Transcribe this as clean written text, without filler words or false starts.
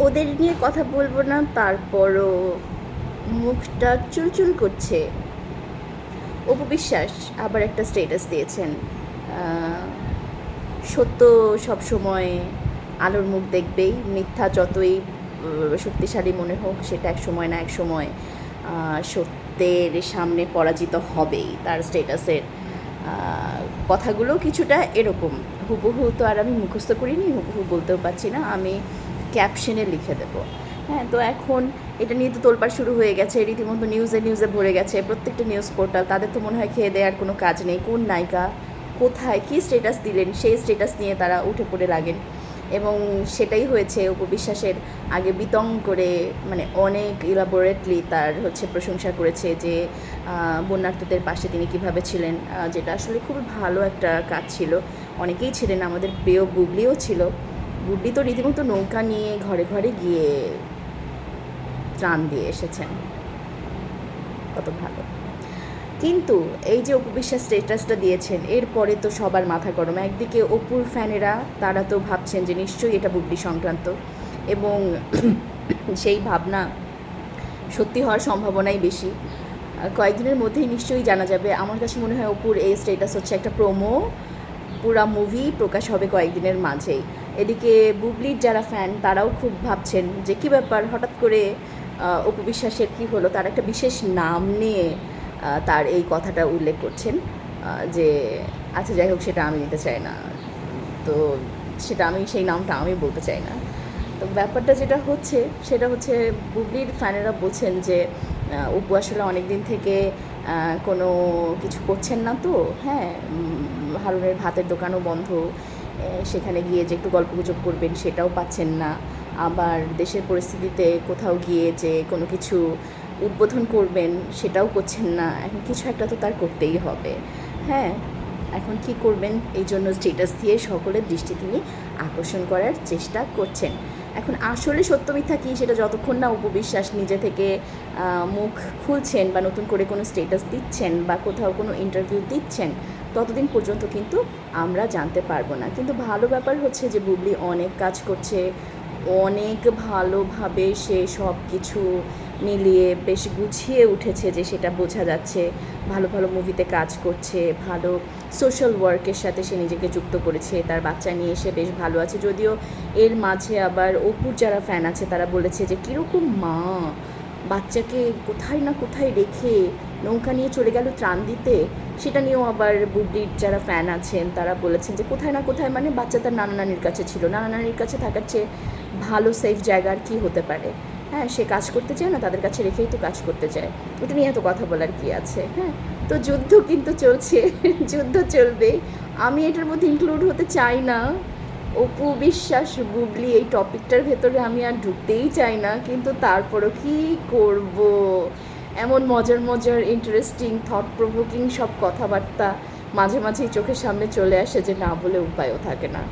ওদের নিয়ে কথা বলবো না, তারপরও মুখটা চুলচুল করছে। অপু বিশ্বাস আবার একটা স্টেটাস দিয়েছেন, সত্য সবসময় আলোর মুখ দেখবেই, মিথ্যা যতই শক্তিশালী মনে হোক সেটা এক সময় না এক সময় সত্যের সামনে পরাজিত হবেই। তার স্টেটাসের কথাগুলো কিছুটা এরকম, হুবহু তো আর আমি মুখস্থ করিনি, হুবহু বলতেও পারছি না, আমি ক্যাপশনে লিখে দেবো। হ্যাঁ, তো এখন এটা নিয়ে তো তোলপাড় শুরু হয়ে গেছে, রীতিমতো নিউজে ভরে গেছে প্রত্যেকটা নিউজ পোর্টাল। তাদের তো মনে হয় খেয়ে দেওয়ার কোনো কাজ নেই, কোন নায়িকা কোথায় কী স্টেটাস দিলেন সেই স্টেটাস নিয়ে তারা উঠে পড়ে লাগেন। এবং সেটাই হয়েছে, অপু বিশ্বাসের আগে বিতং করে মানে অনেক ইলাবোরেটলি তার প্রশংসা করেছে যে বন্যার্থদের পাশে তিনি কিভাবে ছিলেন, যেটা আসলে খুবই ভালো একটা কাজ ছিল। অনেকেই ছিলেন, আমাদের প্রিয় বুবলিও ছিল। বুবলি তো রীতিমতো নৌকা নিয়ে ঘরে ঘরে গিয়ে ত্রাণ দিয়ে এসেছেন, কত ভালো। কিন্তু এই যে অপু বিশ্বাস স্টেটাসটা দিয়েছেন, এরপরে তো সবার মাথা গরম। একদিকে অপুর ফ্যানেরা, তারা তো ভাবছেন যে নিশ্চয়ই এটা বুবলি সংক্রান্ত, এবং সেই ভাবনা সত্যি হওয়ার সম্ভাবনাই বেশি। কয়েকদিনের মধ্যেই নিশ্চয়ই জানা যাবে। আমার কাছে মনে হয় অপুর এই স্টেটাস হচ্ছে একটা প্রোমো, পুরা মুভি প্রকাশ হবে কয়েকদিনের মাঝেই। এদিকে বুবলির যারা ফ্যান তারাও খুব ভাবছেন যে কী ব্যাপার, হঠাৎ করে অপু বিশ্বাসের কী হলো। তার একটা বিশেষ নাম নিয়ে তার এই কথাটা উল্লেখ করছেন, যে আচ্ছা যাই হোক, সেটা আমি নিতে চাই না, তো সেটা আমি সেই নামটা আমি বলতে চাই না। তো ব্যাপারটা যেটা হচ্ছে সেটা হচ্ছে, বুবলির ফ্যানেরা বলছেন যে অপু আসলে অনেক দিন থেকে কোনো কিছু করছেন না, তো হ্যাঁ, হারুনের ভাতের দোকানও বন্ধ, সেখানে গিয়ে যে একটু গল্পগুজব করবেন সেটাও পাচ্ছেন না, আবার দেশের পরিস্থিতিতে কোথাও গিয়ে যে কোনো কিছু উদ্বোধন করবেন সেটাও করছেন না। এখন কিছু একটা তো তার করতেই হবে। হ্যাঁ, এখন কি করবেন, এই জন্য স্টেটাস দিয়ে সকলের দৃষ্টি তিনি আকর্ষণ করার চেষ্টা করছেন। এখন আসলে সত্য মিথ্যা কী সেটা যতক্ষণ না অপু বিশ্বাস নিজে থেকে মুখ খুলছেন বা নতুন করে কোনো স্টেটাস দিচ্ছেন বা কোথাও কোনো ইন্টারভিউ দিচ্ছেন, ততদিন পর্যন্ত কিন্তু আমরা জানতে পারবো না। কিন্তু ভালো ব্যাপার হচ্ছে যে বুবলি অনেক কাজ করছে, অনেক ভালোভাবে সে সব কিছু মিলিয়ে বেশ গুছিয়ে উঠেছে, যে সেটা বোঝা যাচ্ছে। ভালো ভালো মুভিতে কাজ করছে, ভালো সোশ্যাল ওয়ার্কের সাথে সে নিজেকে যুক্ত করেছে, তার বাচ্চা নিয়ে এসে বেশ ভালো আছে। যদিও এর মাঝে আবার অপুর যারা ফ্যান আছে তারা বলেছে যে কীরকম মা, বাচ্চাকে কোথায় না কোথায় রেখে নৌকা নিয়ে চলে গেল ত্রাণ দিতে। সেটা নিয়েও আবার বুবলির যারা ফ্যান আছেন তারা বলেছেন যে কোথায় না কোথায় মানে বাচ্চা তার নানা নানির কাছে ছিল, নানা নানির কাছে থাকার চেয়ে ভালো সেফ জায়গার কী হতে পারে। হ্যাঁ, সে কাজ করতে চায় না, তাদের কাছে রেখেই তো কাজ করতে চায়, ওটা নিয়ে এত কথা বলার কী আছে। হ্যাঁ, তো যুদ্ধ কিন্তু চলছে, যুদ্ধ চলবে। আমি এটার মধ্যে ইনক্লুড হতে চাই না। অপু বিশ্বাস বুবলি এই টপিকটার ভেতরে আমি আর ঢুকতেই চাই না, কিন্তু তারপরও কী করব, এমন মজার মজার ইন্টারেস্টিং থট প্রভোকিং সব কথাবার্তা মাঝে মাঝেই চোখের সামনে চলে আসে যে না বলে উপায়ও থাকে না।